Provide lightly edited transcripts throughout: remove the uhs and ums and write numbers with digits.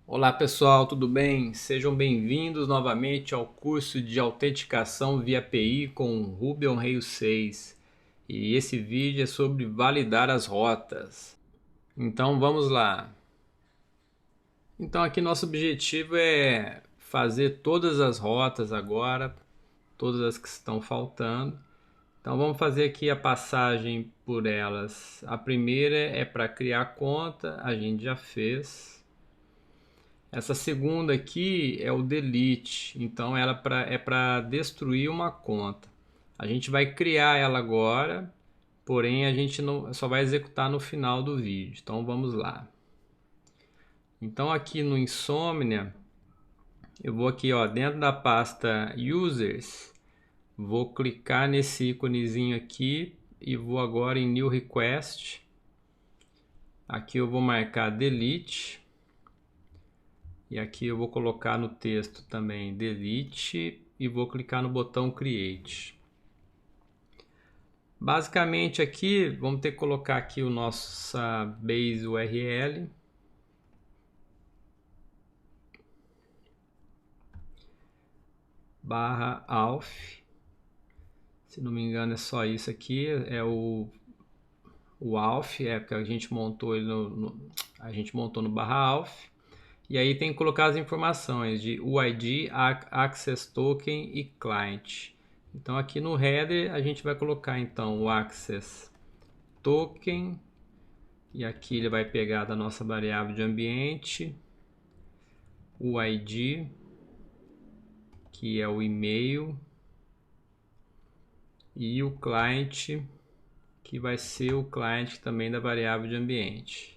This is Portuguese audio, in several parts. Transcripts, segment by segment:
Olá pessoal, tudo bem? Sejam bem-vindos novamente ao curso de autenticação via API com Ruby on Rails 6. E esse vídeo é sobre validar as rotas. Então vamos lá. Então aqui nosso objetivo é fazer todas as rotas agora, todas as que estão faltando. Então vamos fazer aqui a passagem por elas. A primeira é para criar conta, a gente já fez. Essa segunda aqui é o delete, então ela é para destruir uma conta. A gente vai criar ela agora, porém a gente só vai executar no final do vídeo. Então vamos lá. Então aqui no Insomnia, eu vou aqui ó, dentro da pasta Users, vou clicar nesse íconezinho aqui e vou agora em New Request. Aqui eu vou marcar Delete. E aqui eu vou colocar no texto também delete e vou clicar no botão create. Basicamente aqui vamos ter que colocar aqui o nossa base URL. /auth. Se não me engano é só isso aqui, é o auth, é porque a gente montou ele a gente montou no /auth. E aí tem que colocar as informações de UID, Access Token e Client. Então aqui no header a gente vai colocar então o Access Token. E aqui ele vai pegar da nossa variável de ambiente o ID, que é o e-mail, e o Client, que vai ser o client também da variável de ambiente.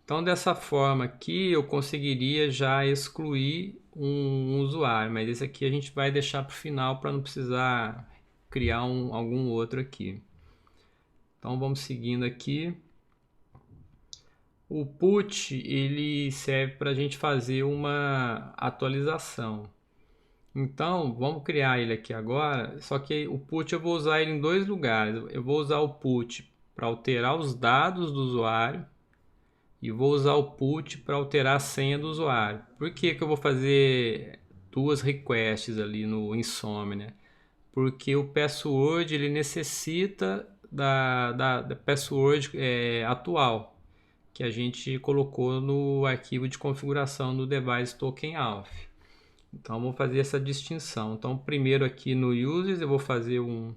Então dessa forma aqui eu conseguiria já excluir um usuário, mas esse aqui a gente vai deixar para o final para não precisar criar algum outro aqui. Então vamos seguindo aqui. O put ele serve para a gente fazer uma atualização. Então vamos criar ele aqui agora, só que o put eu vou usar ele em dois lugares. Eu vou usar o put para alterar os dados do usuário e vou usar o put para alterar a senha do usuário. Por que eu vou fazer duas requests ali no Insomnia? Porque o password ele necessita da password atual que a gente colocou no arquivo de configuração do device token auth. Então vou fazer essa distinção. Então primeiro aqui no users eu vou fazer eu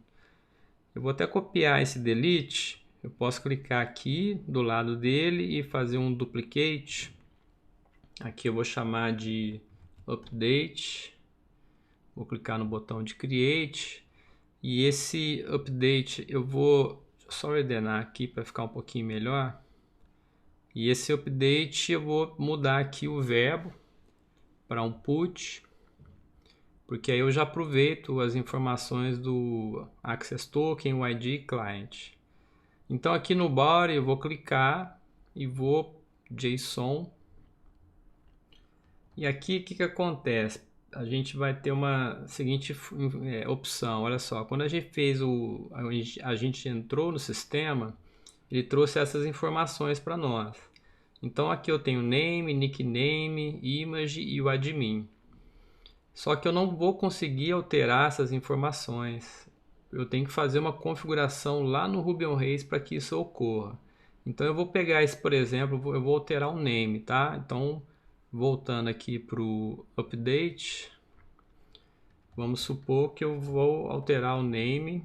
vou até copiar esse delete. Eu posso clicar aqui do lado dele e fazer um duplicate. Aqui eu vou chamar de update. Vou clicar no botão de create. E esse update eu vou só ordenar aqui para ficar um pouquinho melhor. E esse update eu vou mudar aqui o verbo para um put. Porque aí eu já aproveito as informações do Access Token, o ID Client. Então aqui no body eu vou clicar e vou JSON. E aqui o que acontece? A gente vai ter uma seguinte opção. Olha só, quando a gente fez a gente entrou no sistema, ele trouxe essas informações para nós. Então aqui eu tenho name, nickname, image e o admin. Só que eu não vou conseguir alterar essas informações. Eu tenho que fazer uma configuração lá no Ruby on Rails para que isso ocorra. Então eu vou pegar esse, por exemplo, eu vou alterar o name, tá? Então, voltando aqui para o update, vamos supor que eu vou alterar o name.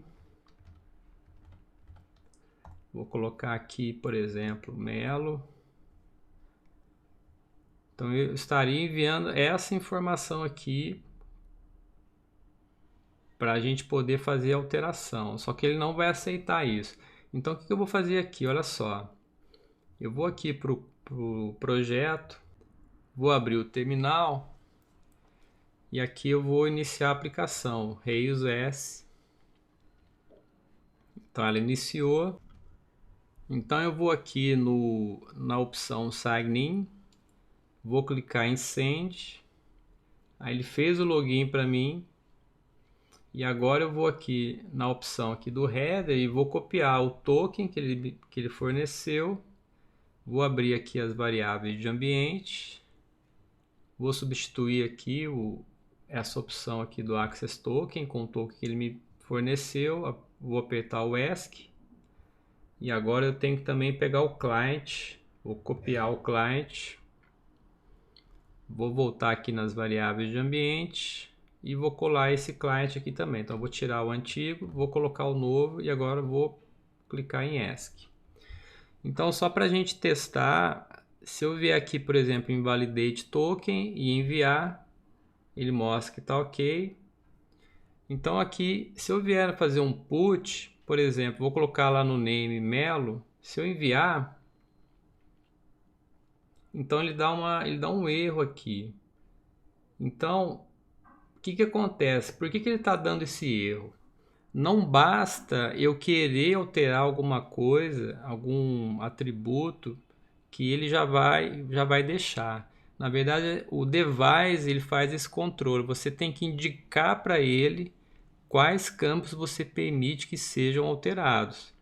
Vou colocar aqui, por exemplo, Melo. Então eu estaria enviando essa informação aqui para a gente poder fazer a alteração. Só que ele não vai aceitar isso. Então o que eu vou fazer aqui? Olha só. Eu vou aqui para o projeto, vou abrir o terminal e aqui eu vou iniciar a aplicação Rails S. Então ela iniciou. Então eu vou aqui na opção Sign In, vou clicar em Send. Aí ele fez o login para mim. E agora eu vou aqui na opção aqui do header e vou copiar o token que ele forneceu. Vou abrir aqui as variáveis de ambiente. Vou substituir aqui essa opção aqui do Access Token com o token que ele me forneceu. Vou apertar o ESC. E agora eu tenho que também pegar o client. Vou copiar o client. Vou voltar aqui nas variáveis de ambiente. E vou colar esse client aqui também. Então eu vou tirar o antigo, vou colocar o novo e agora vou clicar em ESC. Então só para a gente testar, se eu vier aqui, por exemplo, em Validate Token e enviar, ele mostra que está ok. Então aqui, se eu vier fazer um put, por exemplo, vou colocar lá no name Melo, se eu enviar, então ele dá um erro aqui. Então, o que acontece? Por que ele está dando esse erro? Não basta eu querer alterar alguma coisa, algum atributo, que ele já vai deixar. Na verdade, o device ele faz esse controle. Você tem que indicar para ele quais campos você permite que sejam alterados.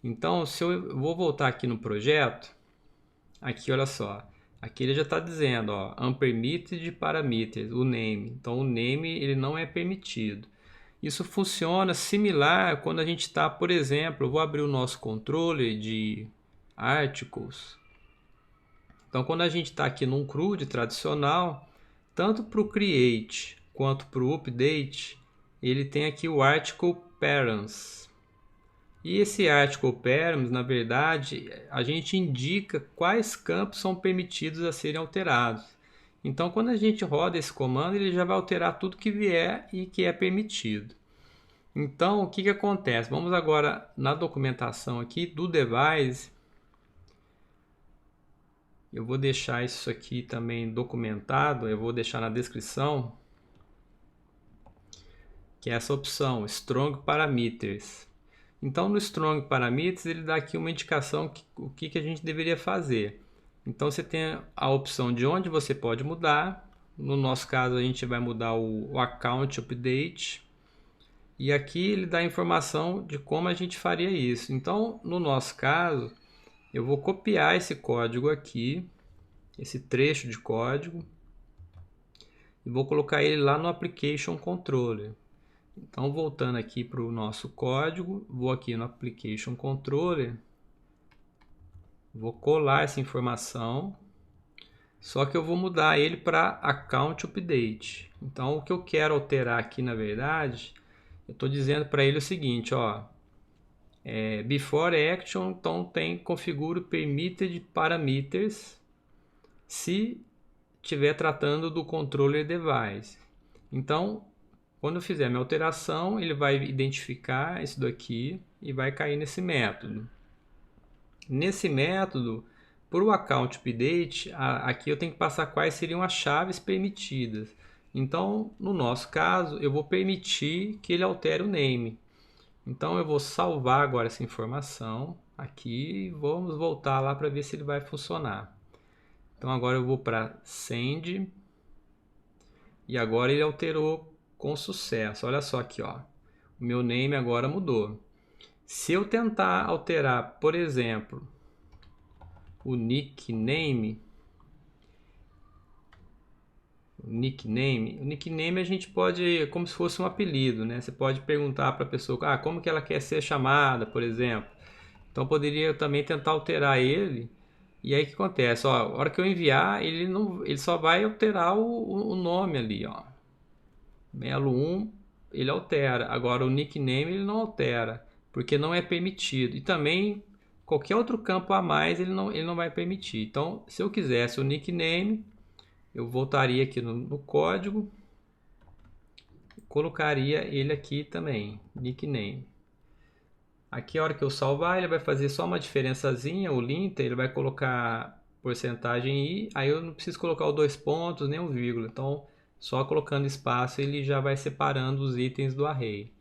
Então, se eu vou voltar aqui no projeto, aqui olha só, aqui ele já está dizendo, ó, unpermitted parameters, o name. Então, o name ele não é permitido. Isso funciona similar quando a gente está, por exemplo, eu vou abrir o nosso controller de articles. Então, quando a gente está aqui num CRUD tradicional, tanto para o create quanto para o update, ele tem aqui o article params. E esse article params, na verdade, a gente indica quais campos são permitidos a serem alterados. Então, quando a gente roda esse comando, ele já vai alterar tudo que vier e que é permitido. Então, o que acontece? Vamos agora na documentação aqui do device. Eu vou deixar isso aqui também documentado, eu vou deixar na descrição, que é essa opção, Strong Parameters. Então, no Strong Parameters, ele dá aqui uma indicação o que a gente deveria fazer. Então, você tem a opção de onde você pode mudar. No nosso caso, a gente vai mudar o Account Update. E aqui ele dá a informação de como a gente faria isso. Então, no nosso caso, eu vou copiar esse código aqui, esse trecho de código, e vou colocar ele lá no Application Controller. Então, voltando aqui para o nosso código, vou aqui no Application Controller, vou colar essa informação, só que eu vou mudar ele para Account Update. Então, o que eu quero alterar aqui, na verdade, eu estou dizendo para ele o seguinte, ó, Before Action, então tem configure Permitted Parameters, se estiver tratando do Controller Device. Então, quando eu fizer a minha alteração, ele vai identificar isso daqui e vai cair nesse método. Nesse método, por o Account Update, aqui eu tenho que passar quais seriam as chaves permitidas. Então, no nosso caso, eu vou permitir que ele altere o name. Então, eu vou salvar agora essa informação aqui e vamos voltar lá para ver se ele vai funcionar. Então, agora eu vou para Send e agora ele alterou com sucesso. Olha só aqui, ó. O meu name agora mudou. Se eu tentar alterar, por exemplo, o nickname a gente pode, como se fosse um apelido, né? Você pode perguntar para a pessoa, como que ela quer ser chamada, por exemplo. Então, poderia também tentar alterar ele. E aí, o que acontece? Ó, a hora que eu enviar, ele só vai alterar o nome ali, ó. Melo 1, ele altera. Agora, o nickname, ele não altera, porque não é permitido. E também, qualquer outro campo a mais, ele não vai permitir. Então, se eu quisesse o nickname, eu voltaria aqui no código, colocaria ele aqui também, nickname. Aqui a hora que eu salvar, ele vai fazer só uma diferençazinha, o linter, ele vai colocar porcentagem i, aí eu não preciso colocar os 2 pontos, nem o vírgula. Então, só colocando espaço, ele já vai separando os itens do array.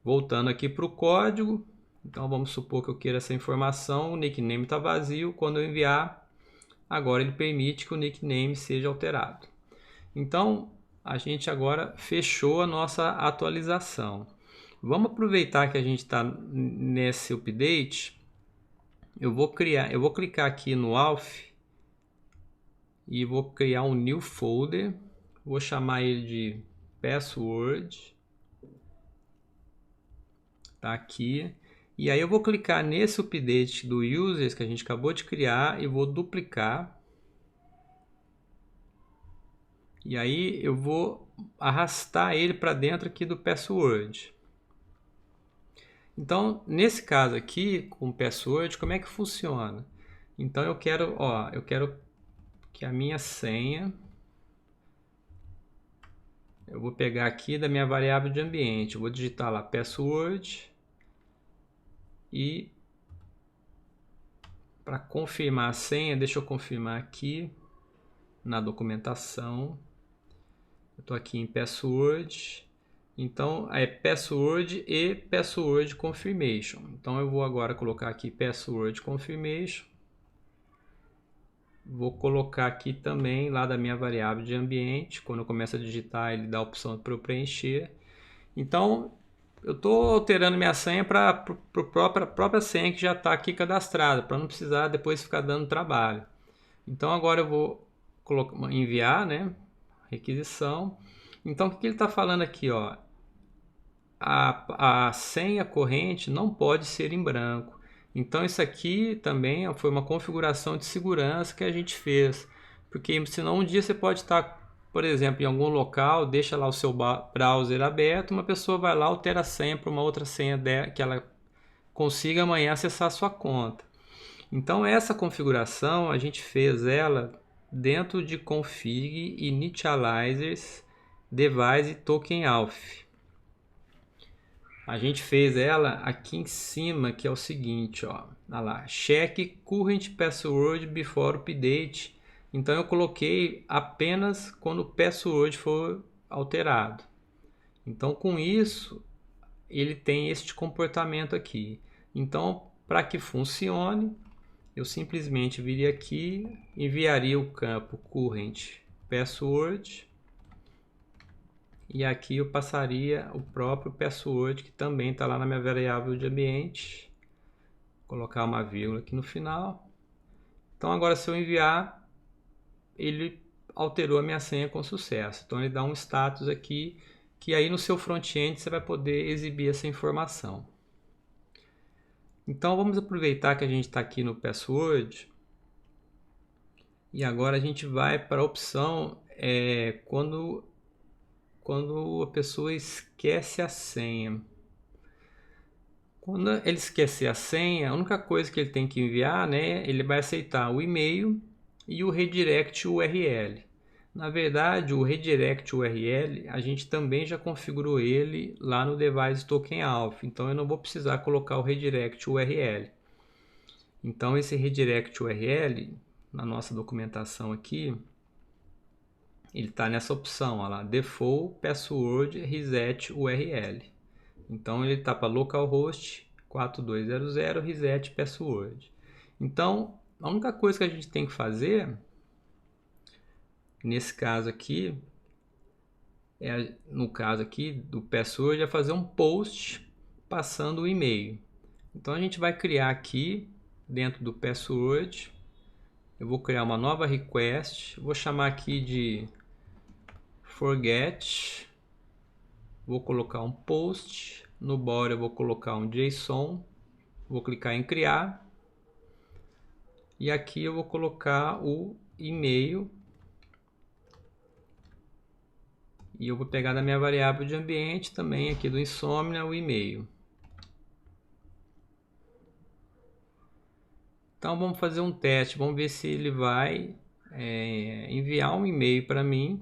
Voltando aqui para o código, então vamos supor que eu queira essa informação, o nickname está vazio, quando eu enviar, agora ele permite que o nickname seja alterado. Então, a gente agora fechou a nossa atualização. Vamos aproveitar que a gente está nesse update. Eu vou clicar aqui no Auth e vou criar um new folder, vou chamar ele de password, tá aqui, e aí eu vou clicar nesse update do users que a gente acabou de criar e vou duplicar, e aí eu vou arrastar ele para dentro aqui do password. Então, nesse caso aqui, com o password, como é que funciona? Então eu quero que a minha senha, eu vou pegar aqui da minha variável de ambiente, eu vou digitar lá password e para confirmar a senha, deixa eu confirmar aqui na documentação. Eu estou aqui em password, então é password e password confirmation. Então eu vou agora colocar aqui password confirmation. Vou colocar aqui também lá da minha variável de ambiente. Quando eu começo a digitar, ele dá a opção para eu preencher. Então eu estou alterando minha senha para a própria senha que já está aqui cadastrada, para não precisar depois ficar dando trabalho. Então agora eu vou enviar, né? Requisição. Então o que ele está falando aqui, ó? A senha corrente não pode ser em branco. Então isso aqui também foi uma configuração de segurança que a gente fez, porque senão um dia você pode estar, por exemplo, em algum local, deixa lá o seu browser aberto, uma pessoa vai lá, altera a senha para uma outra senha que ela consiga amanhã acessar a sua conta. Então essa configuração a gente fez ela dentro de config initializers device token auth. A gente fez ela aqui em cima, que é o seguinte, ó, olha lá, check current password before update. Então eu coloquei apenas quando o password for alterado. Então com isso ele tem este comportamento aqui. Então para que funcione, eu simplesmente viria aqui, enviaria o campo current password e aqui eu passaria o próprio password que também está lá na minha variável de ambiente. Vou colocar uma vírgula aqui no final. Então agora se eu enviar, ele alterou a minha senha com sucesso. Então ele dá um status aqui que aí no seu front-end você vai poder exibir essa informação. Então vamos aproveitar que a gente está aqui no password e agora a gente vai para a opção quando a pessoa esquece a senha. Quando ele esquecer a senha, a única coisa que ele tem que enviar, né, ele vai aceitar o e-mail e o redirect URL. Na verdade, o redirect URL, a gente também já configurou ele lá no device token auth, então eu não vou precisar colocar o redirect URL. Então esse redirect URL, na nossa documentação aqui, ele está nessa opção, olha lá, default password reset URL. Então ele está para localhost 4200 reset password. Então a única coisa que a gente tem que fazer nesse caso aqui no caso aqui do password, é fazer um post passando o e-mail. Então a gente vai criar aqui dentro do password, eu vou criar uma nova request, vou chamar aqui de forget, vou colocar um post, no body eu vou colocar um JSON, vou clicar em criar e aqui eu vou colocar o e-mail e eu vou pegar da minha variável de ambiente também aqui do Insomnia o e-mail. Então vamos fazer um teste, vamos ver se ele vai enviar um e-mail para mim.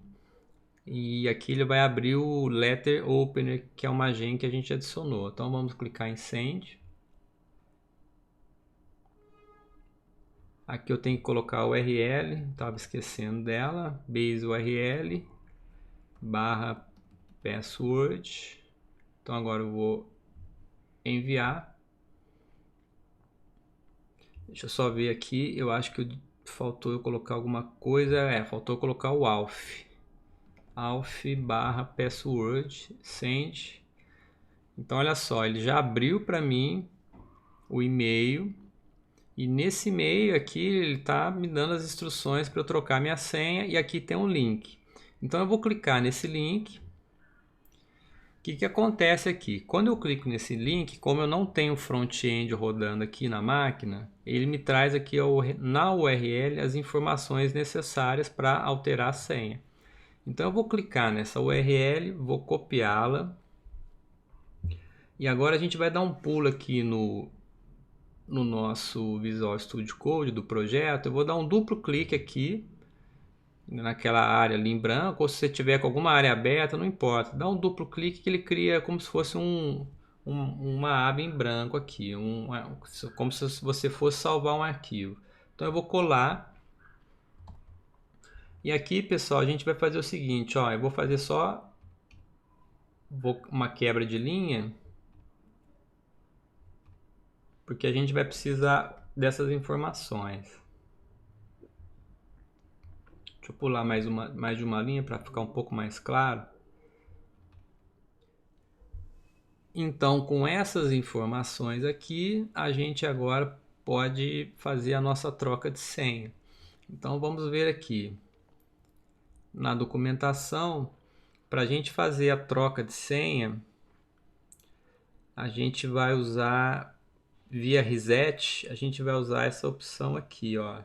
E aqui ele vai abrir o Letter Opener, que é uma gen que a gente adicionou. Então vamos clicar em Send. Aqui eu tenho que colocar o URL, estava esquecendo dela. Base URL barra password. Então agora eu vou enviar. Deixa eu só ver aqui, eu acho que faltou eu colocar alguma coisa. Faltou eu colocar o auth. Auth barra password send. Então olha só, ele já abriu para mim o e-mail E nesse e-mail aqui ele está me dando as instruções para eu trocar minha senha e aqui tem um link. Então eu vou clicar nesse link. O que acontece aqui? Quando eu clico nesse link, como eu não tenho front-end rodando aqui na máquina, ele me traz aqui na URL as informações necessárias para alterar a senha. Então eu vou clicar nessa URL, vou copiá-la. E agora a gente vai dar um pulo aqui no nosso Visual Studio Code do projeto. Eu vou dar um duplo clique aqui naquela área ali em branco, ou se você tiver com alguma área aberta, não importa. Dá um duplo clique que ele cria como se fosse uma aba em branco aqui, como se você fosse salvar um arquivo. Então eu vou colar. E aqui, pessoal, a gente vai fazer o seguinte, ó, eu vou fazer só uma quebra de linha, porque a gente vai precisar dessas informações. Deixa eu pular mais de uma linha para ficar um pouco mais claro. Então, com essas informações aqui, a gente agora pode fazer a nossa troca de senha. Então, vamos ver aqui na documentação, para a gente fazer a troca de senha, a gente vai usar via reset, a gente vai usar essa opção aqui, ó.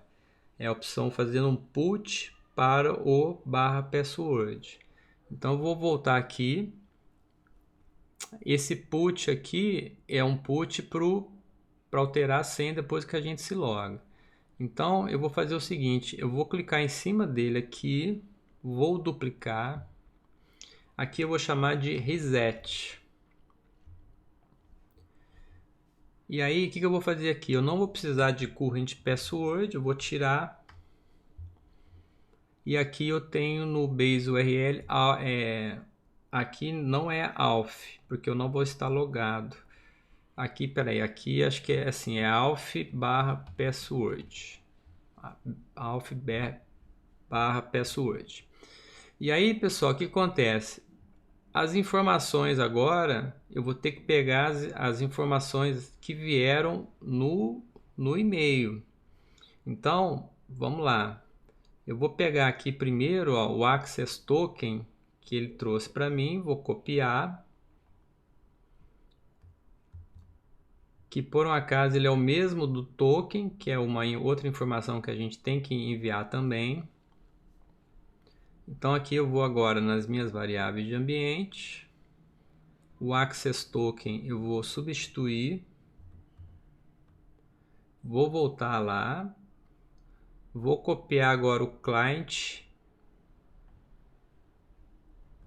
É a opção fazendo um put para o /password. Então, eu vou voltar aqui. Esse put aqui é um put para alterar a senha depois que a gente se loga. Então eu vou fazer o seguinte, eu vou clicar em cima dele aqui, vou duplicar. Aqui eu vou chamar de reset. E aí o que eu vou fazer aqui? Eu não vou precisar de current password, eu vou tirar. E aqui eu tenho no base URL, aqui não é auth, porque eu não vou estar logado. Aqui, peraí, aqui acho que é assim, é auth/password. Auth/password. E aí, pessoal, o que acontece? As informações agora, eu vou ter que pegar as informações que vieram no e-mail. Então, vamos lá. Eu vou pegar aqui primeiro, ó, o Access Token que ele trouxe para mim, vou copiar. Que por um acaso ele é o mesmo do token, que é uma outra informação que a gente tem que enviar também. Então aqui eu vou agora nas minhas variáveis de ambiente. O access token eu vou substituir. Vou voltar lá. Vou copiar agora o client.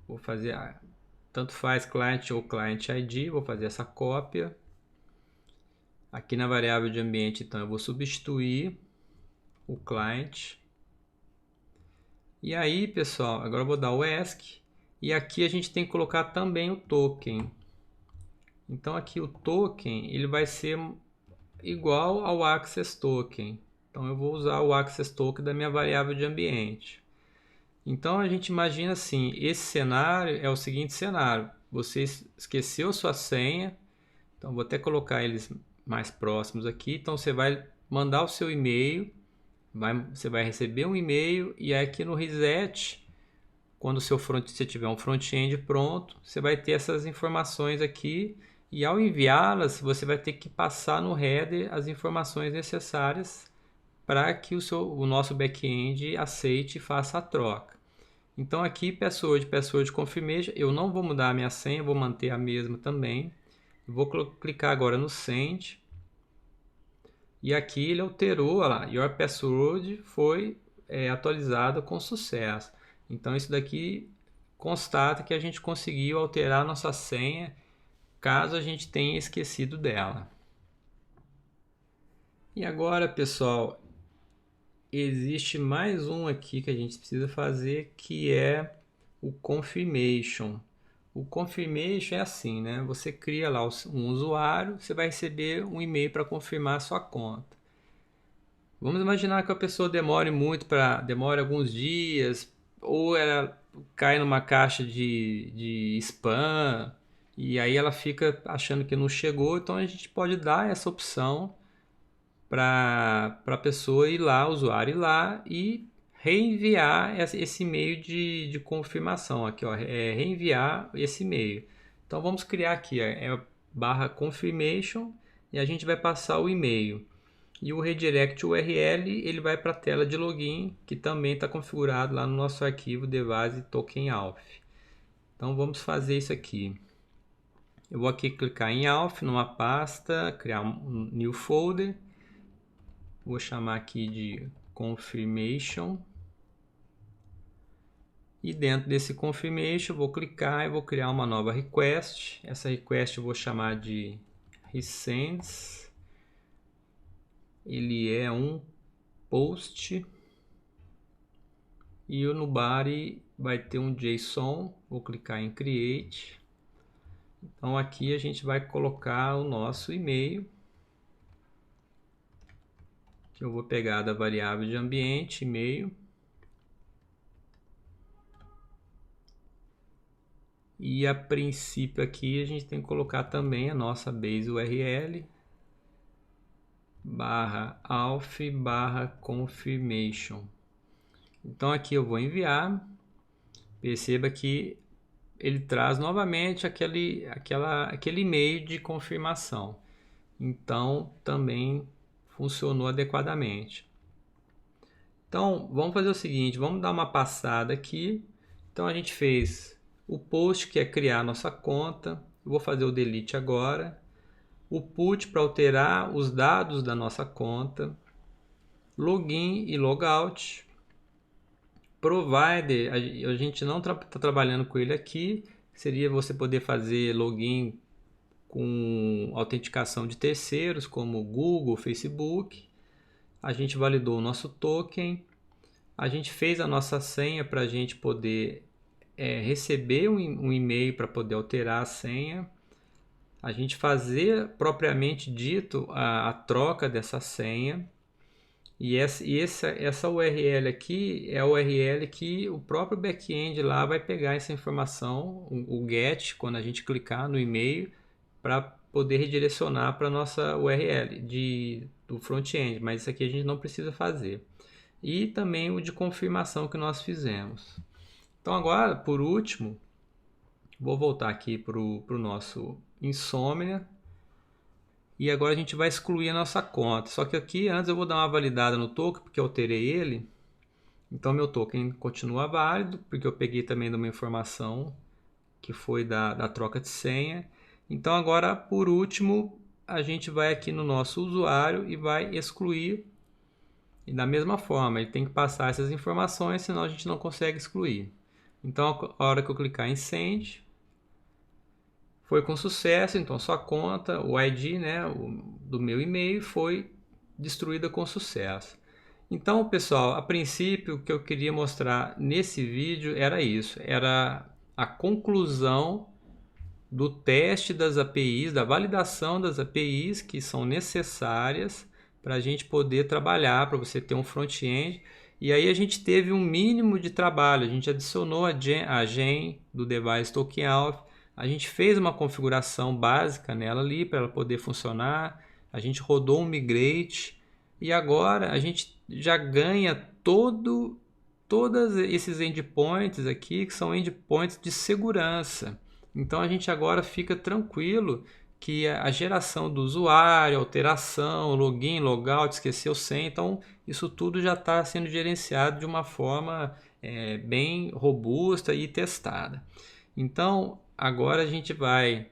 Vou fazer, tanto faz client ou client ID, vou fazer essa cópia. Aqui na variável de ambiente, então, eu vou substituir o client. E aí, pessoal, agora eu vou dar o ESC. E aqui a gente tem que colocar também o token. Então, aqui o token ele vai ser igual ao access token. Então, eu vou usar o access token da minha variável de ambiente. Então, a gente imagina assim, esse cenário é o seguinte cenário. Você esqueceu sua senha. Então, vou até colocar eles mais próximos aqui. Então, você vai mandar o seu e-mail. Você vai receber um e-mail e aqui no reset, quando você tiver um front-end pronto, você vai ter essas informações aqui e ao enviá-las, você vai ter que passar no header as informações necessárias para que o nosso back-end aceite e faça a troca. Então aqui, password confirmation, eu não vou mudar a minha senha, vou manter a mesma também. Vou clicar agora no send. E aqui ele alterou, olha lá, your password foi atualizado com sucesso. Então isso daqui constata que a gente conseguiu alterar a nossa senha, caso a gente tenha esquecido dela. E agora, pessoal, existe mais um aqui que a gente precisa fazer, que é o confirmation. O confirmation é assim, né? Você cria lá um usuário, você vai receber um e-mail para confirmar a sua conta. Vamos imaginar que a pessoa demore alguns dias, ou ela cai numa caixa de spam, e aí ela fica achando que não chegou. Então a gente pode dar essa opção para a pessoa ir lá, o usuário ir lá e reenviar esse e-mail de confirmação aqui, ó, reenviar esse e-mail. Então vamos criar aqui, ó, /confirmation, e a gente vai passar o e-mail. E o redirect URL ele vai para a tela de login, que também está configurado lá no nosso arquivo device token auth. Então vamos fazer isso aqui. Eu vou aqui clicar em auth, numa pasta, criar um new folder. Vou chamar aqui de confirmation. E dentro desse confirmation, eu vou clicar e vou criar uma nova request. Essa request eu vou chamar de resends. Ele é um post. E no body vai ter um JSON. Vou clicar em create. Então aqui a gente vai colocar o nosso e-mail. Que eu vou pegar da variável de ambiente, e-mail. E a princípio aqui a gente tem que colocar também a nossa base URL /auth/confirmation. Então aqui eu vou enviar. Perceba que ele traz novamente aquele e-mail de confirmação. Então também funcionou adequadamente. Então vamos fazer o seguinte, vamos dar uma passada aqui. Então a gente fez o post, que é criar a nossa conta. Eu vou fazer o delete agora. O put para alterar os dados da nossa conta. Login e logout. Provider, a gente não está trabalhando com ele aqui. Seria você poder fazer login com autenticação de terceiros, como Google, Facebook. A gente validou o nosso token. A gente fez a nossa senha para a gente poder receber um e-mail para poder alterar a senha. A gente fazer propriamente dito a troca dessa senha. E essa URL aqui é a URL que o próprio back-end lá vai pegar essa informação, o GET, quando a gente clicar no e-mail, para poder redirecionar para a nossa URL do front-end, mas isso aqui a gente não precisa fazer. E também o de confirmação que nós fizemos. Então agora, por último, vou voltar aqui para o nosso Insomnia. E agora a gente vai excluir a nossa conta. Só que aqui antes eu vou dar uma validada no token, porque eu alterei ele. Então meu token continua válido, porque eu peguei também de uma informação que foi da troca de senha. Então agora, por último, a gente vai aqui no nosso usuário e vai excluir. E da mesma forma, ele tem que passar essas informações, senão a gente não consegue excluir. Então a hora que eu clicar em Send, foi com sucesso, então sua conta, o ID, né, do meu e-mail foi destruída com sucesso. Então, pessoal, a princípio o que eu queria mostrar nesse vídeo era isso, era a conclusão do teste das APIs, da validação das APIs que são necessárias para a gente poder trabalhar, para você ter um front-end. E aí a gente teve um mínimo de trabalho, a gente adicionou a gen do device token auth. A gente fez uma configuração básica nela ali para ela poder funcionar. A gente rodou um migrate e agora a gente já ganha todos esses endpoints aqui, que são endpoints de segurança. Então a gente agora fica tranquilo que a geração do usuário, alteração, login, logout, esqueceu senha, então isso tudo já está sendo gerenciado de uma forma bem robusta e testada. Então agora a gente vai,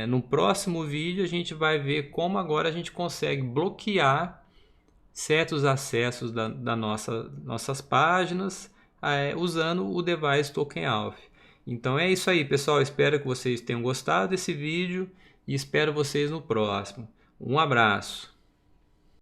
no próximo vídeo, a gente vai ver como agora a gente consegue bloquear certos acessos das nossas páginas usando o device token auth. Então é isso aí, pessoal. Espero que vocês tenham gostado desse vídeo e espero vocês no próximo. Um abraço.